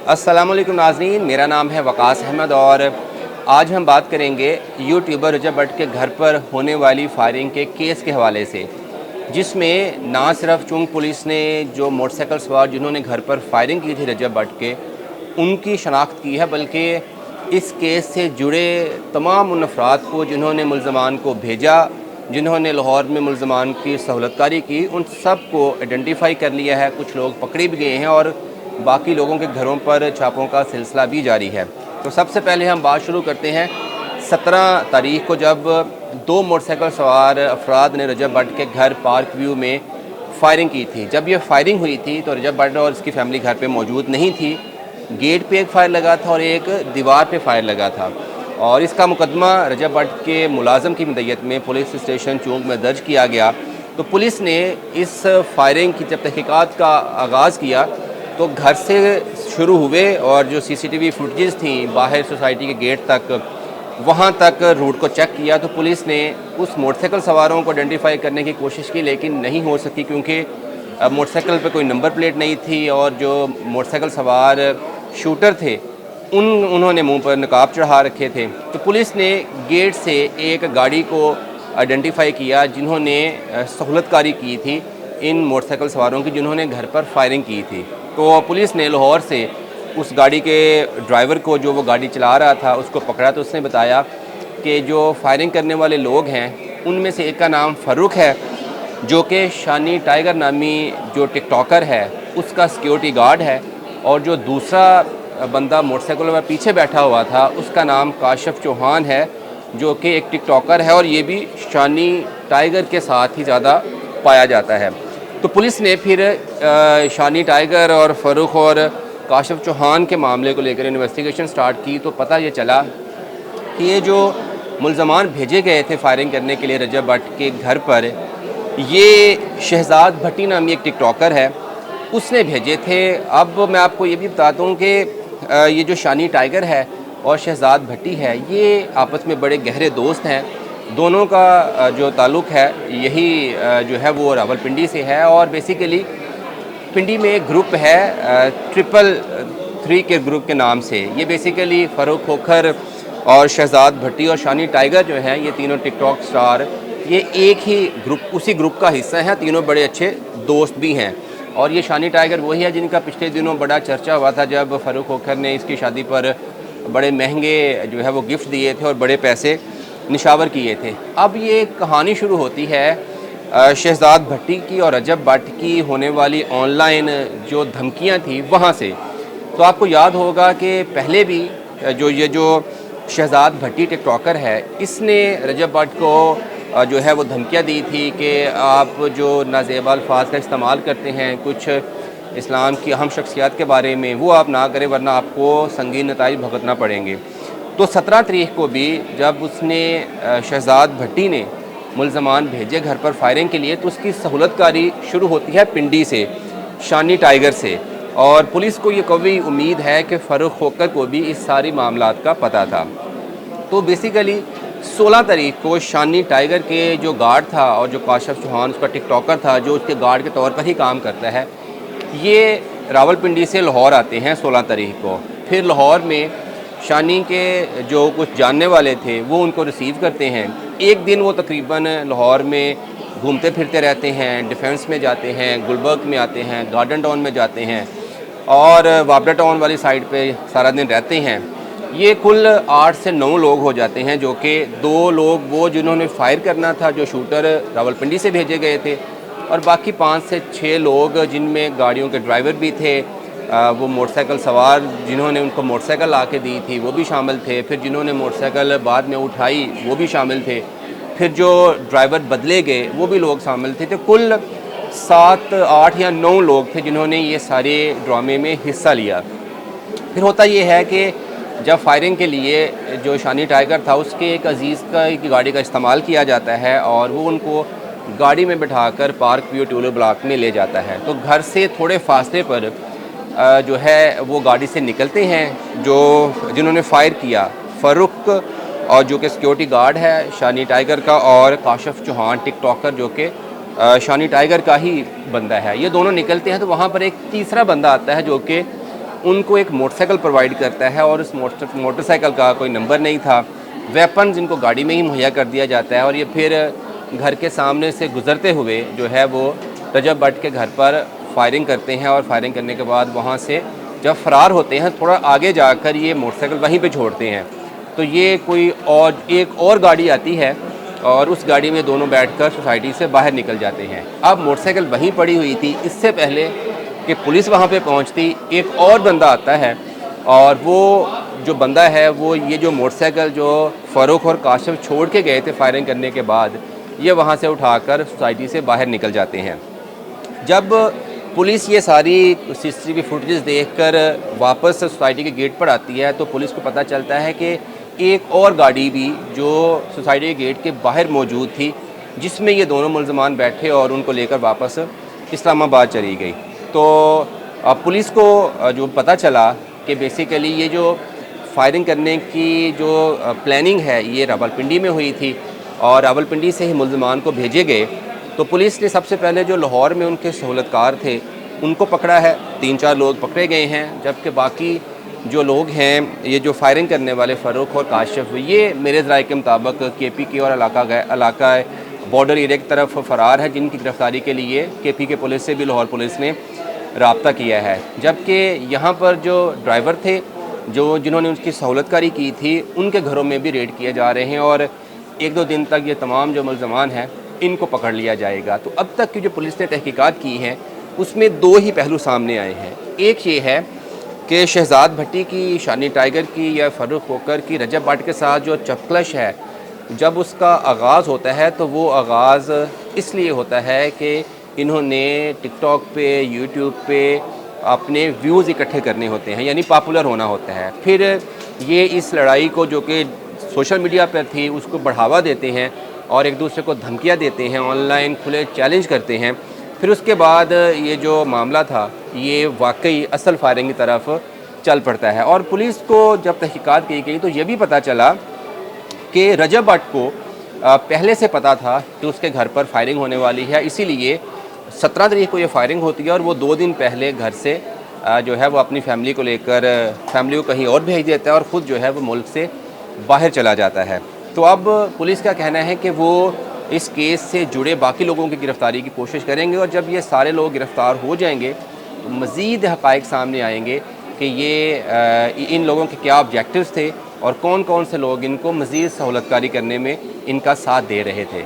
अस्सलामुअलैकुम नाज़रीन, मेरा नाम है वकास अहमद और आज हम बात करेंगे यूट्यूबर रजब भट्ट के घर पर होने वाली फायरिंग के केस के हवाले से, जिसमें ना सिर्फ चुंग पुलिस ने जो मोटरसाइकिल सवार जिन्होंने घर पर फायरिंग की थी रजब भट्ट के, उनकी शनाख्त की है, बल्कि इस केस से जुड़े तमाम उन अफराद को जिन्होंने मुल्ज़मान को भेजा, जिन्होंने लाहौर में मुल्ज़मान की सहूलतकारी की, उन सब को आइडेंटिफाई कर लिया है। कुछ लोग पकड़े भी गए हैं और बाकी लोगों के घरों पर छापों का सिलसिला भी जारी है। तो सबसे पहले हम बात शुरू करते हैं 17 तारीख को, जब दो मोटरसाइकिल सवार अफराद ने रजब भट्ट के घर पार्क व्यू में फायरिंग की थी। जब ये फायरिंग हुई थी तो रजब भट्ट और इसकी फैमिली घर पे मौजूद नहीं थी। गेट पे एक फायर लगा था और एक दीवार पे फायर लगा था और इसका मुकदमा रजब भट्ट के मुलाजम की मदयत में पुलिस स्टेशन चौंक में दर्ज किया गया। तो पुलिस ने इस फायरिंग की जब तहकीकात का आगाज़ किया तो घर से शुरू हुए और जो सीसीटीवी फुटेज थी बाहर सोसाइटी के गेट तक, वहाँ तक रूट को चेक किया। तो पुलिस ने उस मोटरसाइकिल सवारों को आइडेंटिफाई करने की कोशिश की, लेकिन नहीं हो सकी क्योंकि मोटरसाइकिल पे कोई नंबर प्लेट नहीं थी और जो मोटरसाइकिल सवार शूटर थे उन्होंने मुंह पर नकाब चढ़ा रखे थे। तो पुलिस ने गेट से एक गाड़ी को आइडेंटिफाई किया जिन्होंने सहूलतकारी की थी इन मोटरसाइकिल सवारों की, जिन्होंने घर पर फायरिंग की थी। तो पुलिस ने लाहौर से उस गाड़ी के ड्राइवर को, जो वो गाड़ी चला रहा था, उसको पकड़ा। तो उसने बताया कि जो फायरिंग करने वाले लोग हैं उनमें से एक का नाम फ़ारूक है, जो कि शानी टाइगर नामी जो टिकटॉकर है उसका सिक्योरिटी गार्ड है, और जो दूसरा बंदा मोटरसाइकिल पर पीछे बैठा हुआ था उसका नाम काशिफ चौहान है, जो कि एक टिकटॉकर है और ये भी शानी टाइगर के साथ ही ज़्यादा पाया जाता है। तो पुलिस ने फिर शानी टाइगर और फ़ारूक और काशिफ चौहान के मामले को लेकर इन्वेस्टिगेशन स्टार्ट की। तो पता ये चला कि ये जो मुल्ज़मान भेजे गए थे फायरिंग करने के लिए रजब भट्ट के घर पर, ये शहजाद भट्टी नामी एक टिकटॉकर है, उसने भेजे थे। अब मैं आपको ये भी बताता हूँ कि ये जो शानी टाइगर है और शहजाद भट्टी है, ये आपस में बड़े गहरे दोस्त हैं। दोनों का जो ताल्लुक़ है यही जो है वो रावलपिंडी से है और बेसिकली पिंडी में एक ग्रुप है 333 के ग्रुप के नाम से। ये बेसिकली फ़ारूक खोखर और शहजाद भट्टी और शानी टाइगर जो हैं, ये तीनों टिकटॉक स्टार, ये एक ही ग्रुप, उसी ग्रुप का हिस्सा हैं। तीनों बड़े अच्छे दोस्त भी हैं। और ये शानी टाइगर वही है जिनका पिछले दिनों बड़ा चर्चा हुआ था जब फ़ारूक खोखर ने इसकी शादी पर बड़े महंगे जो है वो गिफ्ट दिए थे और बड़े पैसे निशावर किए थे। अब ये कहानी शुरू होती है शहजाद भट्टी की और रजब भट्ट की होने वाली ऑनलाइन जो धमकियां थी वहाँ से। तो आपको याद होगा कि पहले भी जो शहजाद भट्टी टिकटॉकर है, इसने रजब भट्ट को जो है वो धमकियां दी थी कि आप जो नाज़ेबा अल्फाज का इस्तेमाल करते हैं कुछ इस्लाम की अहम शख्सियात के बारे में, वो आप ना करें वरना आपको संगीन नताइज भुगतना पड़ेंगे। तो 17 तारीख को भी जब उसने शहजाद भट्टी ने मुल्ज़मान भेजे घर पर फायरिंग के लिए, तो उसकी सहूलतकारी शुरू होती है पिंडी से, शानी टाइगर से। और पुलिस को ये कभी उम्मीद है कि फ़ारूक खोखर को भी इस सारी मामलात का पता था। तो बेसिकली 16 तारीख को शानी टाइगर के जो गार्ड था और जो काशिफ चौहान उसका टिकटॉकर था, जो उसके गार्ड के तौर पर ही काम करता है, ये रावलपिंडी से लाहौर आते हैं 16 तारीख को। फिर लाहौर में शानी के जो कुछ जानने वाले थे वो उनको रिसीव करते हैं। एक दिन वो तकरीबन लाहौर में घूमते फिरते रहते हैं, डिफेंस में जाते हैं, गुलबर्ग में आते हैं, गार्डन टाउन में जाते हैं और वाबरा टाउन वाली साइड पे सारा दिन रहते हैं। ये कुल 8 से 9 लोग हो जाते हैं, जो कि 2 लोग वो जिन्होंने फायर करना था, जो शूटर रावलपिंडी से भेजे गए थे, और बाकी 5 से 6 लोग जिनमें गाड़ियों के ड्राइवर भी थे, वो मोटरसाइकिल सवार जिन्होंने उनको मोटरसाइकिल ला के दी थी वो भी शामिल थे, फिर जिन्होंने मोटरसाइकिल बाद में उठाई वो भी शामिल थे, फिर जो ड्राइवर बदले गए वो भी लोग शामिल थे। तो कुल 7, 8 या 9 लोग थे जिन्होंने ये सारे ड्रामे में हिस्सा लिया। फिर होता ये है कि जब फायरिंग के लिए जो शानी टाइगर था उसके एक अजीज़ की गाड़ी का इस्तेमाल किया जाता है और वो उनको गाड़ी में बिठाकर पार्क व्यू टूलो ब्लॉक में ले जाता है। तो घर से थोड़े फासले पर जो है वो गाड़ी से निकलते हैं जो जिन्होंने फ़ायर किया, फ़ारूक और जो कि सिक्योरिटी गार्ड है शानी टाइगर का, और काशिफ चौहान टिकटॉकर जो कि शानी टाइगर का ही बंदा है। ये दोनों निकलते हैं तो वहाँ पर एक तीसरा बंदा आता है जो कि उनको एक मोटरसाइकिल प्रोवाइड करता है और उस मोटरसाइकिल का कोई नंबर नहीं था। वेपन्स इनको गाड़ी में ही मुहैया कर दिया जाता है और ये फिर घर के सामने से गुज़रते हुए जो है वो रजब भट्ट के घर पर फायरिंग करते हैं और फायरिंग करने के बाद वहाँ से जब फ़रार होते हैं थोड़ा आगे जाकर ये मोटरसाइकिल वहीं पे छोड़ते हैं। तो ये कोई और एक और गाड़ी आती है और उस गाड़ी में दोनों बैठकर सोसाइटी से बाहर निकल जाते हैं। अब मोटरसाइकिल वहीं पड़ी हुई थी, इससे पहले कि पुलिस वहाँ पे पहुँचती एक और बंदा आता है और वो जो बंदा है वो ये जो मोटरसाइकिल जो फ़ारूक और काशिफ छोड़ के गए थे फायरिंग करने के बाद, ये वहाँ से उठाकर सोसाइटी से बाहर निकल जाते हैं। जब पुलिस ये सारी सीसीटीवी फुटेज देखकर वापस सोसाइटी के गेट पर आती है तो पुलिस को पता चलता है कि एक और गाड़ी भी जो सोसाइटी के गेट के बाहर मौजूद थी, जिसमें ये दोनों मुल्ज़मान बैठे और उनको लेकर वापस इस्लामाबाद चली गई। तो पुलिस को जो पता चला कि बेसिकली ये जो फायरिंग करने की जो प्लानिंग है ये रावलपिंडी में हुई थी और रावलपिंडी से ही मुल्ज़मान को भेजे गए। तो पुलिस ने सबसे पहले जो लाहौर में उनके सहूलतकार थे उनको पकड़ा है, 3-4 लोग पकड़े गए हैं, जबकि बाकी जो लोग हैं ये जो फायरिंग करने वाले फ़ारूक और काशिफ ये मेरे ज़राए के मुताबिक KP के और इलाका बॉर्डर एरिया की तरफ फ़रार है, जिनकी गिरफ़्तारी के लिए KP के पुलिस से भी लाहौर पुलिस ने रब्ता किया है। जबकि यहाँ पर जो ड्राइवर थे जिन्होंने उसकी सहूलतकारी की थी उनके घरों में भी रेड किए जा रहे हैं और 1-2 दिन तक ये तमाम जो मुल्ज़मान हैं इनको पकड़ लिया जाएगा। तो अब तक की जो पुलिस ने तहकीकात की हैं उसमें 2 ही पहलू सामने आए हैं। एक ये है कि शहजाद भट्टी की, शानी टाइगर की या फ़ारूक खोकर की रजब भट्ट के साथ जो चपकलश है, जब उसका आगाज़ होता है तो वो आगाज़ इसलिए होता है कि इन्होंने टिकटॉक पे, यूट्यूब पे अपने व्यूज़ इकट्ठे करने होते हैं, यानी पॉपुलर होना होता है। फिर ये इस लड़ाई को जो कि सोशल मीडिया पर थी उसको बढ़ावा देते हैं और एक दूसरे को धमकियाँ देते हैं, ऑनलाइन खुले चैलेंज करते हैं। फिर उसके बाद ये जो मामला था ये वाकई असल फायरिंग की तरफ चल पड़ता है और पुलिस को जब तहकीकात की गई तो ये भी पता चला कि रजब भट्ट को पहले से पता था कि उसके घर पर फायरिंग होने वाली है, इसीलिए 17 तारीख को ये फायरिंग होती है और वो 2 दिन पहले घर से जो है वो अपनी फैमिली को लेकर फैमिली को कहीं और भेज देता है और ख़ुद जो है वो मुल्क से बाहर चला जाता है। तो अब पुलिस का कहना है कि वो इस केस से जुड़े बाकी लोगों की गिरफ़्तारी की कोशिश करेंगे और जब ये सारे लोग गिरफ़्तार हो जाएंगे तो मज़ीद हक़ाइक़ सामने आएंगे कि ये इन लोगों के क्या ऑब्जेक्टिव्स थे और कौन कौन से लोग इनको मज़ीद सहूलतकारी करने में इनका साथ दे रहे थे।